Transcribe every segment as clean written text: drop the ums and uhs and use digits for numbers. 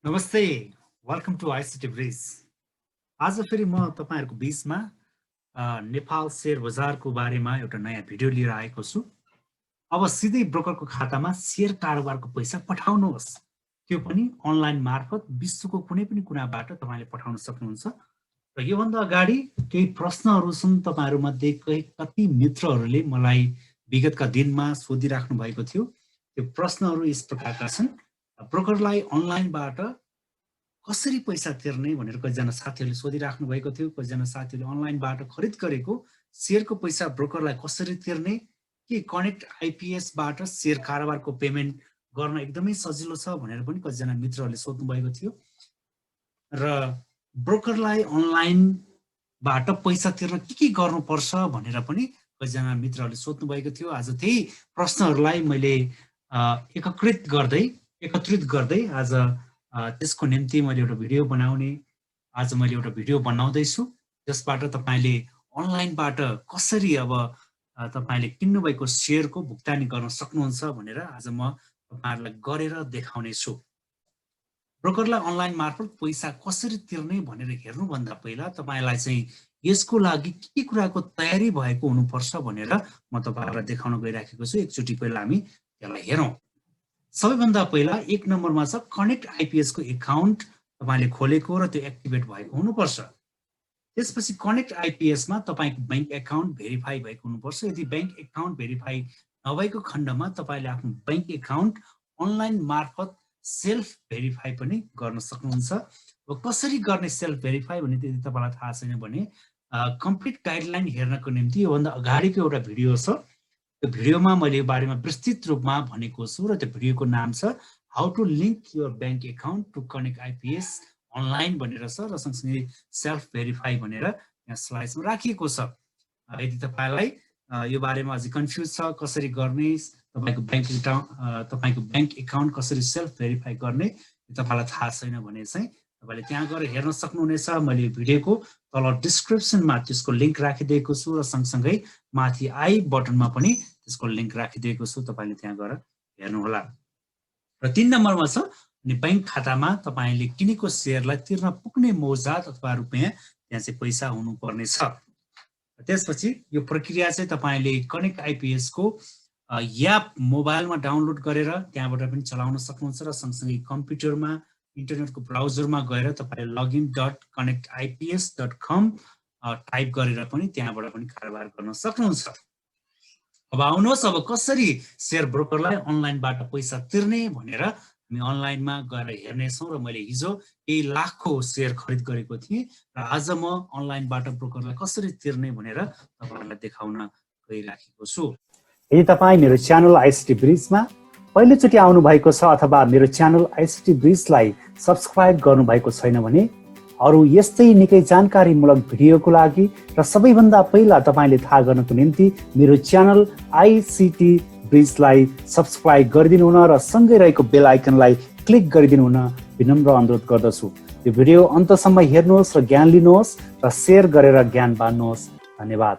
नमस्ते, welcome to ICT bridge. आज फेरि म तपाईहरुको बीचमा नेपाल शेयर बजारको बारेमा एउटा नयाँ भिडियो लिएर आएको छु। अब सिधै ब्रोकरको खातामा शेयर कारोबारको पैसा पठाउनुहोस्, त्यो पनि अनलाइन मार्फत विश्वको कुनै पनि कुनाबाट तपाईले पठाउन सक्नुहुन्छ। र योभन्दा अगाडि केही प्रश्नहरू छन् तपाईहरुमध्ये कति मित्रहरूले मलाई विगतका दिनमा सोधिराख्नु भएको थियो। त्यो प्रश्नहरू यस प्रकारका छन्। ब्रोकरलाई अनलाइनबाट कसरी पैसा तिर्ने भनेर कतिजना साथीहरूले सोधिराख्नु भएको थियो। कतिजना साथीहरूले अनलाइनबाट खरिद गरेको शेयरको पैसा ब्रोकरलाई कसरी तिर्ने, के कनेक्ट आइपीएसबाट शेयर कारोबारको पेमेन्ट गर्न एकदमै सजिलो छ भनेर पनि कतिजना मित्रहरूले सोध्नु भएको थियो। र ब्रोकरलाई अनलाइनबाट पैसा तिर्न के गर्नुपर्छ भनेर पनि कतिजना मित्रहरूले सोध्नु भएको थियो। आज त्यही प्रश्नहरूलाई मैले एकत्रित गर्दै आज त्यसको निम्ति मैले एउटा भिडियो बनाउँदैछु, जसबाट तपाईले अनलाइनबाट कसरी अब तपाईले किन्नु भएको शेयरको भुक्तानी गर्न सक्नुहुन्छ भनेर आज म तपाईहरुलाई गरेर देखाउने छु। ब्रोकरलाई अनलाइन मार्फत पैसा कसरी तिर्ने भनेर हेर्नुभन्दा पहिला तपाईलाई चाहिँ यसको लागि के कुराको तयारी भएको हुनुपर्छ भनेर म तपाईहरुलाई देखाउन गइराखेको छु। एकचोटी पहिला हामी त्यसलाई हेरौं। सबैभन्दा पहिला एक नम्बरमा छ कनेक्ट आइपीएस को एकाउन्ट तपाईले खोलेको र त्यो एक्टिभेट भएको हुनुपर्छ। त्यसपछि कनेक्ट आइपीएस मा तपाईको बैंक एकाउन्ट भेरिफाई भएको हुनुपर्छ। यदि बैंक एकाउन्ट भेरिफाई नभएको खण्डमा तपाईले आफ्नो बैंक एकाउन्ट अनलाइन मार्फत सेल्फ भेरिफाई पनि गर्न सक्नुहुन्छ। र कसरी गर्ने सेल्फ भेरिफाई भन्ने यदि तपाईलाई थाहा छैन भने कम्प्लिट गाइडलाइन हेर्नको निम्ति योभन्दा अगाडिको एउटा भिडियो छ। त्यो भिडियोमा मैले यो बारेमा विस्तृत रूपमा भनेको छु र त्यो भिडियोको नाम छ how to link your bank account to connect IPS online भनेर छ र सँगसँगै सेल्फ भेरिफाई भनेर यहाँ स्लाइडमा राखिएको छ। यदि तपाईलाई यो बारेमा अझै कन्फ्युज छ कसरी गर्ने, तपाईको बैंक एकाउन्ट कसरी सेल्फ भेरिफाई गर्ने तपाईलाई थाहा छैन भने चाहिँ तपाईले त्यहाँ गएर हेर्न सक्नुहुनेछ। मैले भिडियोको तल डिस्क्रिप्सनमा त्यसको लिंक राखिदिएको छु र सँगसँगै माथि आई बटनमा पनि त्यसको लिंक राखिदिएको छु, तपाईले त्यहाँ गएर हेर्नु होला। र 3 नम्बरमा छ अनि बैंक खातामा तपाईले किनेको शेयरलाई तिर्न पुग्ने मौजात अथवा रुपैयाँ त्यहाँ चाहिँ पैसा हुनुपर्ने छ। त्यसपछि यो प्रक्रिया चाहिँ तपाईले कनेक्ट आइपीएस को एप मोबाइलमा डाउनलोड गरेर त्यहाँबाट पनि चलाउन सक्नुहुन्छ र सँगसँगै कम्प्युटरमा इन्टरनेटको ब्राउजरमा गएर तपाईले login.connectips.com टाइप गरेर पनि त्यहाँबाट पनि कारोबार गर्न सक्नुहुन्छ। अब आउनुहोस्, अब कसरी शेयर ब्रोकरलाई अनलाइनबाट पैसा तिर्ने भनेर हामी अनलाइनमा गएर हेर्नेछौँ। र मैले हिजो केही लाखको शेयर खरिद गरेको थिएँ र आज म अनलाइनबाट ब्रोकरलाई कसरी तिर्ने भनेर तपाईहरुलाई देखाउन गइराखेको छु। यदि तपाई मेरो च्यानल आइसिटी ब्रिजमा पहिलोचोटि आउनु भएको छ अथवा मेरो च्यानल आइसिटी ब्रिजलाई सब्स्क्राइब गर्नु भएको छैन भने अरु यस्तै निकै जानकारीमूलक भिडियोको लागि र सबैभन्दा पहिला तपाईले थाहा गर्नको निम्ति मेरो च्यानल आइसिटी ब्रिजलाई सब्स्क्राइब गरिदिनु हुन र सँगै रहेको बेल आइकनलाई क्लिक गरिदिनु हुन विनम्र अनुरोध गर्दछु। यो भिडियो अन्तसम्म हेर्नुहोस् र ज्ञान लिनुहोस् र शेयर गरेर ज्ञान बाँड्नुहोस्। धन्यवाद।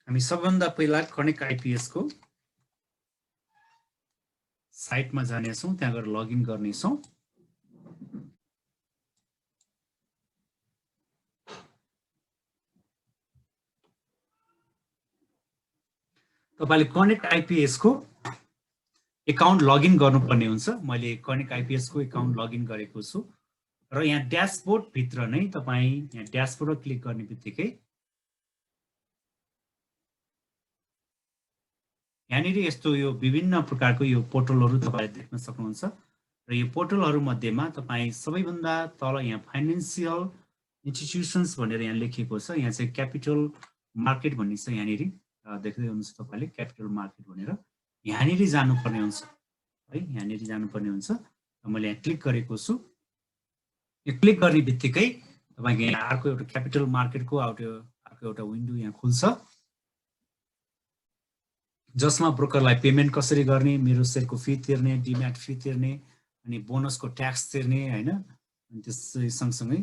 हामी सबभन्दा पहिला कनेक्ट आइपीएस को साइटमा जानेछौँ, त्यहाँ गएर लगइन गर्नेछौँ। तपाईले कनेक्ट आइपीएस को एकाउन्ट लगइन गर्नुपर्ने हुन्छ। मैले कनेक्ट आइपीएस को एकाउन्ट लगइन गरेको छु र यहाँ ड्याशबोर्ड भित्र नै तपाई यहाँ ड्याशबोर्ड क्लिक गर्ने बित्तिकै यहाँनिर यस्तो यो विभिन्न प्रकारको यो पोर्टलहरु तपाईले देख्न सक्नुहुन्छ र यो पोर्टलहरु मध्येमा तपाई सबैभन्दा तल यहाँ फाइनान्शियल इन्स्टिट्युसन्स भनेर यहाँ लेखिएको छ। यहाँ चाहिँ क्यापिटल मार्केट भन्ने छ, यहाँनिर देख्दै हुनुहुन्छ तपाईले क्यापिटल मार्केट भनेर यहाँनिर जानुपर्ने हुन्छ है, यहाँनिर जानुपर्ने हुन्छ। र मैले यहाँ क्लिक गरेको छु। यो क्लिक गर्ने बित्तिकै तपाईको यहाँ अर्को एउटा क्यापिटल मार्केटको अर्को एउटा विन्डो यहाँ खुल्छ, जसमा ब्रोकरलाई पेमेन्ट कसरी गर्ने, मेरो शेयरको फी तिर्ने, डिम्याट फी तिर्ने, अनि बोनसको ट्याक्स तिर्ने हैन। अनि त्यसै सँगसँगै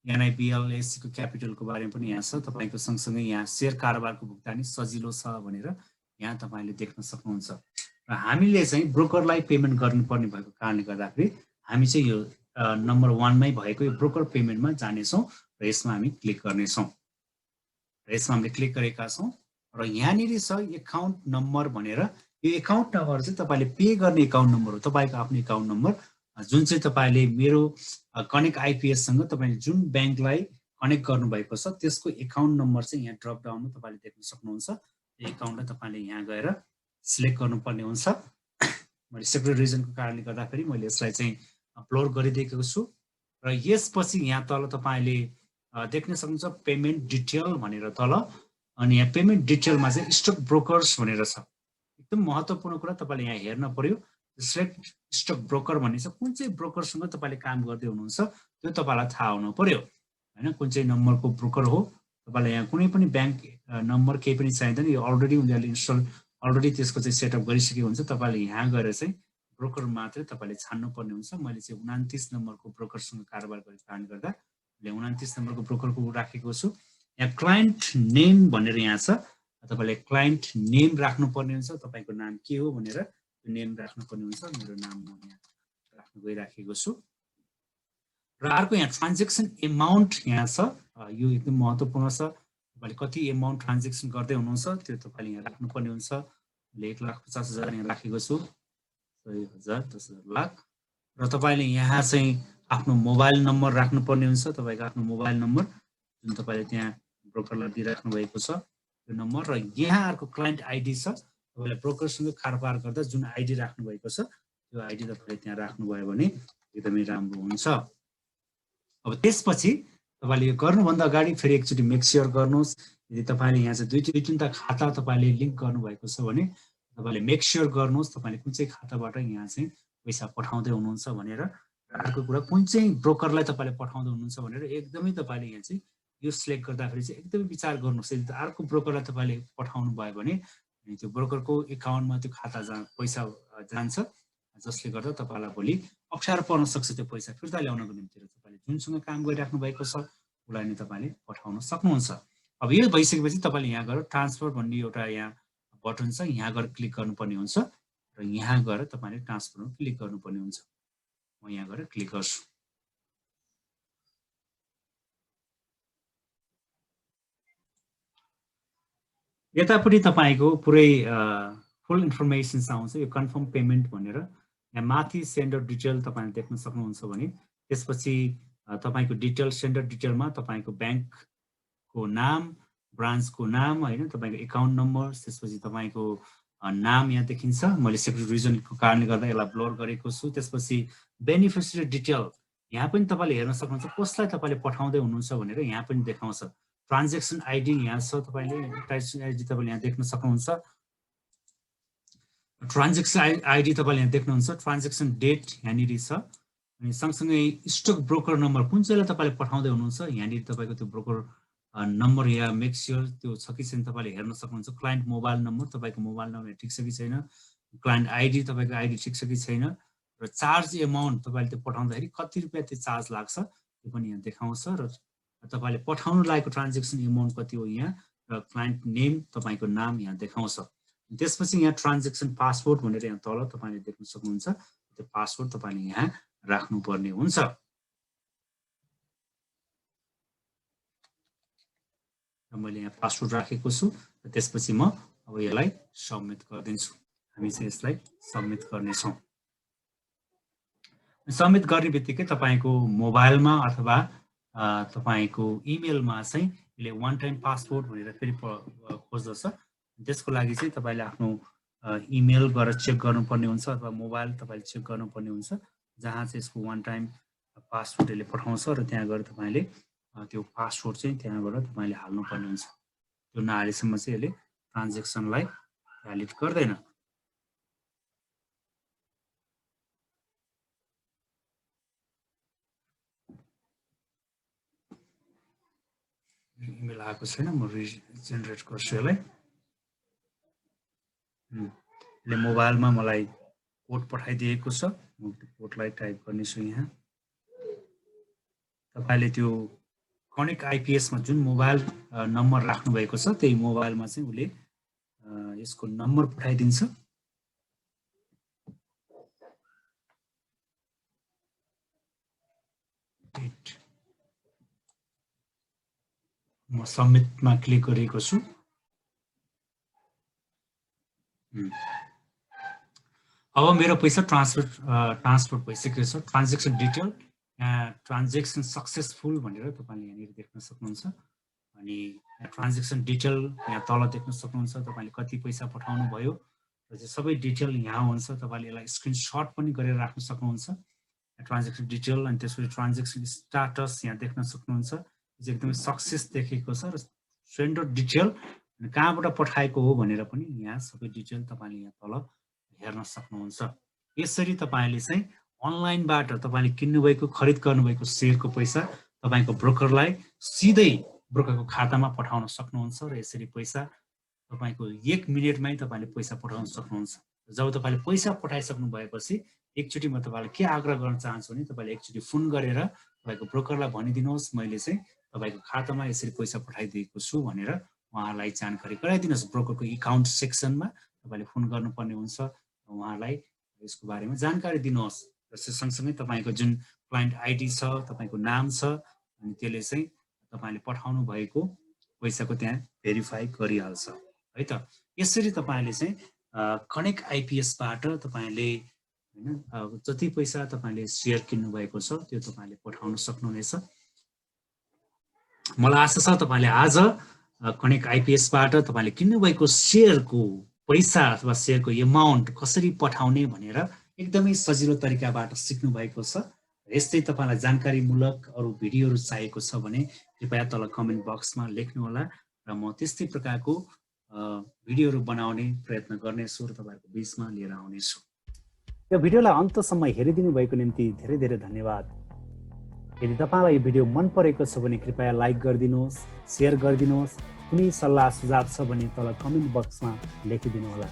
एनआइपीएल एससी को क्यापिटलको बारेमा पनि यहाँ छ। तपाईको सँगसँगै यहाँ शेयर कारोबारको भुक्तानी सजिलो छ भनेर यहाँ तपाईले देख्न सक्नुहुन्छ। र हामीले चाहिँ ब्रोकरलाई पेमेन्ट गर्नुपर्ने भएको कारणले गर्दाखेरि हामी चाहिँ यो नम्बर 1 मै भएको यो ब्रोकर पेमेन्टमा जानेछौँ र यसमा हामी क्लिक गर्नेछौँ। र यसमा हामीले क्लिक गरेका छौँ र यहाँनिर छ एकाउन्ट नम्बर भनेर। यो एकाउन्ट नम्बर चाहिँ तपाईले पे गर्ने एकाउन्ट नम्बर हो, तपाईको आफ्नो एकाउन्ट नम्बर जुन चाहिँ तपाईले मेरो कनेक्ट आइपीएस सँग तपाईले जुन ब्याङ्कलाई कनेक्ट गर्नुभएको छ त्यसको एकाउन्ट नम्बर चाहिँ यहाँ ड्रप डाउनमा तपाईले देख्न सक्नुहुन्छ। यो एकाउन्टलाई तपाईले यहाँ गएर सिलेक्ट गर्नुपर्ने हुन्छ। मैले सेपरेट रिजनको कारणले गर्दाखेरि मैले यसलाई चाहिँ अपलोड गरिदिएको छु र यसपछि यहाँ तल तपाईले देख्न सक्नुहुन्छ पेमेन्ट डिटेल भनेर तल, अनि यहाँ पेमेन्ट डिटेलमा चाहिँ स्टक ब्रोकर्स भनेर छ। एकदम महत्त्वपूर्ण कुरा तपाईले यहाँ हेर्न पर्यो। सिलेक्ट स्टक ब्रोकर भन्ने छ, कुन चाहिँ ब्रोकरसँग तपाईले काम गर्दै हुनुहुन्छ त्यो तपाईलाई थाहा हुनु पर्यो हैन, कुन चाहिँ नम्बरको ब्रोकर हो। तपाईलाई यहाँ कुनै पनि ब्याङ्क नम्बर केही पनि चाहिँदैन, यो अलरेडी उनीहरूले इन्स्टल अलरेडी त्यसको चाहिँ सेटअप गरिसकेको हुन्छ। तपाईले यहाँ गएर चाहिँ ब्रोकर मात्रै तपाईले छान्नु पर्ने हुन्छ। मैले चाहिँ 29 नम्बरको ब्रोकरसँग कारोबार गरेको कारणले गर्दा मैले 29 नम्बरको ब्रोकरको राखेको छु। यहाँ क्लाइन्ट नेम भनेर यहाँ छ, तपाईले क्लाइन्ट नेम राख्नुपर्ने हुन्छ। तपाईको नाम के हो भनेर त्यो नेम राख्नुपर्ने हुन्छ। मेरो नाम म यहाँ राख्न गइराखेको छु। र अर्को यहाँ ट्रान्जेक्सन एमाउन्ट यहाँ छ, यो एकदम महत्त्वपूर्ण छ। तपाईले कति एमाउन्ट ट्रान्जेक्सन गर्दै हुनुहुन्छ त्यो तपाईले यहाँ राख्नुपर्ने हुन्छ। मैले 1,50,000 यहाँ राखेको छु, 100,000, 10,000, लाख। र तपाईले यहाँ चाहिँ आफ्नो मोबाइल नम्बर राख्नुपर्ने हुन्छ, तपाईको आफ्नो मोबाइल नम्बर जुन तपाईले त्यहाँ ब्रोकरलाई दिइराख्नु भएको छ त्यो नम्बर। र यहाँ अर्को क्लाइन्ट आइडी छ, तपाईले ब्रोकरसँग कारोबार गर्दा जुन आइडी राख्नु भएको छ त्यो आइडी तपाईले त्यहाँ राख्नुभयो भने एकदमै राम्रो हुन्छ। अब त्यसपछि तपाईले यो गर्नुभन्दा अगाडि फेरि एकचोटि मेक स्योर गर्नुहोस्, यदि तपाईले यहाँ चाहिँ दुई तीनटा खाता तपाईले लिंक गर्नुभएको छ भने तपाईले मेक स्योर गर्नुहोस् तपाईले कुन चाहिँ खाताबाट यहाँ चाहिँ पैसा पठाउँदै हुनुहुन्छ भनेर। अर्को कुरा कुन चाहिँ ब्रोकरलाई तपाईले पठाउँदै हुनुहुन्छ भनेर एकदमै तपाईले यहाँ चाहिँ यो सिलेक्ट गर्दाखेरि चाहिँ एकदमै विचार गर्नुहोस्। यदि अर्को ब्रोकरलाई तपाईले पठाउनु भयो भने त्यो ब्रोकरको एकाउन्टमा त्यो खाता पैसा जान्छ, जसले गर्दा तपाईलाई भोलि अप्ठ्यारो पर्न सक्छ त्यो पैसा फिर्ता ल्याउनको निम्ति। र तपाईले जुनसँग काम गरिराख्नु भएको छ उसलाई नै तपाईले पठाउन सक्नुहुन्छ। अब यो भइसकेपछि तपाईले यहाँ गएर ट्रान्सफर भन्ने एउटा यहाँ बटन छ, यहाँ गएर क्लिक गर्नुपर्ने हुन्छ र यहाँ गएर तपाईले ट्रान्सफरमा क्लिक गर्नुपर्ने हुन्छ। म यहाँ गएर क्लिक गर्छु। यतापट्टि तपाईको पुरै फुल इन्फर्मेसन आउँछ, यो कन्फर्म पेमेन्ट भनेर। यहाँ माथि सेन्डर डिटेल तपाईले देख्न सक्नुहुन्छ भने त्यसपछि तपाईको डिटेल सेन्डर डिटेलमा तपाईको ब्याङ्कको नाम, ब्रान्चको नाम हैन, तपाईको एकाउन्ट नम्बर, त्यसपछि तपाईको नाम यहाँ देखिन्छ। मैले सेपरेट रिजनको कारणले गर्दा यसलाई ब्लर गरेको छु। त्यसपछि बेनिफिसियरी डिटेल यहाँ पनि तपाईले हेर्न सक्नुहुन्छ, कसलाई तपाईले पठाउँदै हुनुहुन्छ भनेर यहाँ पनि देखाउँछ। ट्रान्जेक्सन आइडी यहाँ छ, तपाईले ट्रान्जेक्सन आइडी तपाईले यहाँ देख्न सक्नुहुन्छ। ट्रान्जेक्सन आइडी तपाईले यहाँ देख्नुहुन्छ। ट्रान्जेक्सन डेट यहाँनिर छ, अनि सँगसँगै स्टक ब्रोकर नम्बर कुन चाहिँलाई तपाईले पठाउँदै हुनुहुन्छ यहाँनिर तपाईको त्यो ब्रोकर नम्बर या मेक स्योर त्यो छ कि छैन तपाईले हेर्न सक्नुहुन्छ। क्लाइन्ट मोबाइल नम्बर, तपाईको मोबाइल नम्बर ठिक छ कि छैन, क्लाइन्ट आइडी तपाईको आइडी ठिक छ कि छैन, र चार्ज एमाउन्ट तपाईले त्यो पठाउँदाखेरि कति रुपैयाँ त्यो चार्ज लाग्छ त्यो पनि यहाँ देखाउँछ। र तपाईले पठाउनु लागेको ट्रान्जेक्सन एमाउन्ट कति हो यहाँ, र क्लाइन्ट नेम तपाईको नाम यहाँ देखाउँछ। त्यसपछि यहाँ ट्रान्जेक्सन पासवर्ड भनेर यहाँ तल तपाईले देख्न सक्नुहुन्छ, त्यो पासवर्ड तपाईले यहाँ राख्नुपर्ने हुन्छ। र मैले यहाँ पासवर्ड राखेको छु। र त्यसपछि म अब यसलाई सबमिट गरिदिन्छु। हामी चाहिँ यसलाई सबमिट गर्नेछौँ। सबमिट गर्ने बित्तिकै तपाईको मोबाइलमा अथवा तपाईको इमेलमा चाहिँ यसले वान टाइम पासवर्ड भनेर फेरि खोज्दछ। त्यसको लागि चाहिँ तपाईले आफ्नो इमेल गएर चेक गर्नुपर्ने हुन्छ अथवा मोबाइल तपाईले चेक गर्नुपर्ने हुन्छ, जहाँ चाहिँ यसको वान टाइम पासवर्ड यसले पठाउँछ। र त्यहाँ गएर तपाईले त्यो पासवर्ड चाहिँ त्यहाँबाट तपाईले हाल्नुपर्ने हुन्छ। त्यो नहालेसम्म चाहिँ यसले ट्रान्जेक्सनलाई भ्यालिड गर्दैन। इमेल आएको छैन, म जेनेरेट गर्छु यसलाई। यसले मोबाइलमा मलाई कोड पठाइदिएको छ, म त्यो कोडलाई टाइप गर्नेछु। यहाँ तपाईले त्यो कनेक्ट आइपीएस मा जुन मोबाइल नम्बर राख्नु भएको छ त्यही मोबाइलमा चाहिँ उले यसको नम्बर पठाइदिन्छ। म सबमिटमा क्लिक गरेको छु। अब मेरो पैसा ट्रान्सफर भइसकेको छ। ट्रान्जेक्सन डिटेल, ट्रान्जेक्सन सक्सेसफुल भनेर तपाईँले यहाँनिर देख्न सक्नुहुन्छ। अनि ट्रान्जेक्सन डिटेल यहाँ तल देख्न सक्नुहुन्छ। तपाईँले कति पैसा पठाउनु भयो र चाहिँ सबै डिटेल यहाँ हुन्छ। तपाईँले यसलाई स्क्रिनसट पनि गरेर राख्न सक्नुहुन्छ। ट्रान्जेक्सन डिटेल अनि त्यसपछि ट्रान्जेक्सन स्टाटस यहाँ देख्न सक्नुहुन्छ। यो एकदमै सक्सेस देखेको छ र सेन्डर डिटेल कहाँबाट पठाएको हो भनेर पनि यहाँ सबै डिटेल तपाईँले यहाँ तल हेर्न सक्नुहुन्छ। यसरी तपाईँले चाहिँ अनलाइनबाट तपाईँले किन्नुभएको खरिद गर्नुभएको सेयरको पैसा तपाईँको ब्रोकरलाई सिधै ब्रोकरको खातामा पठाउन सक्नुहुन्छ र यसरी पैसा तपाईँको 1 मिनेटमै तपाईँले पैसा पठाउन सक्नुहुन्छ। जब तपाईँले पैसा पठाइसक्नु भएपछि एकचोटि म तपाईँलाई के आग्रह गर्न चाहन्छु भने तपाईँले एकचोटि फोन गरेर तपाईँको ब्रोकरलाई भनिदिनुहोस् मैले चाहिँ तपाईँको खातामा यसरी पैसा पठाइदिएको छु भनेर उहाँलाई जानकारी गराइदिनुहोस्। ब्रोकरको एकाउन्ट सेक्सनमा तपाईँले फोन गर्नुपर्ने हुन्छ, उहाँलाई यसको बारेमा जानकारी दिनुहोस्। र सँगसँगै तपाईँको जुन क्लाइन्ट आइडी छ, तपाईँको नाम छ, अनि त्यसले चाहिँ तपाईँले पठाउनु भएको पैसाको त्यहाँ भेरिफाई गरिहाल्छ है त। यसरी तपाईँले चाहिँ कनेक्ट आइपिएसबाट तपाईँले हैन जति पैसा तपाईँले सेयर किन्नु भएको छ त्यो तपाईँले पठाउन सक्नुहुनेछ। मलाई आशा छ तपाईँले आज कनेक्ट आइपिएसबाट तपाईँले किन्नुभएको सेयरको पैसा अथवा सेयरको एमाउन्ट कसरी पठाउने भनेर एकदमै सजिलो तरिकाबाट सिक्नु भएको छ। यस्तै तपाईँलाई जानकारीमूलक अरू भिडियोहरू चाहिएको छ भने कृपया तल कमेन्ट बक्समा लेख्नुहोला र म त्यस्तै प्रकारको भिडियोहरू बनाउने प्रयत्न गर्नेछु र तपाईँहरूको बिचमा लिएर आउनेछु। यो भिडियोलाई अन्तसम्म हेरिदिनु भएको निम्ति धेरै धेरै धन्यवाद। यदि तपाईँलाई यो भिडियो मन परेको छ भने कृपया लाइक गरिदिनुहोस्, सेयर गरिदिनुहोस्। कुनै सल्लाह सुझाव छ भने तल कमेन्ट बक्समा लेखिदिनु होला।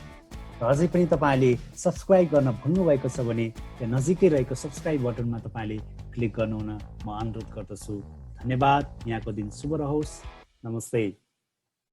र अझै पनि तपाईँले सब्सक्राइब गर्न भुल्नुभएको छ भने त्यहाँ नजिकै रहेको सब्सक्राइब बटनमा तपाईँले क्लिक गर्नुहुन म अनुरोध गर्दछु। धन्यवाद। यहाँको दिन शुभ रहोस्। नमस्ते।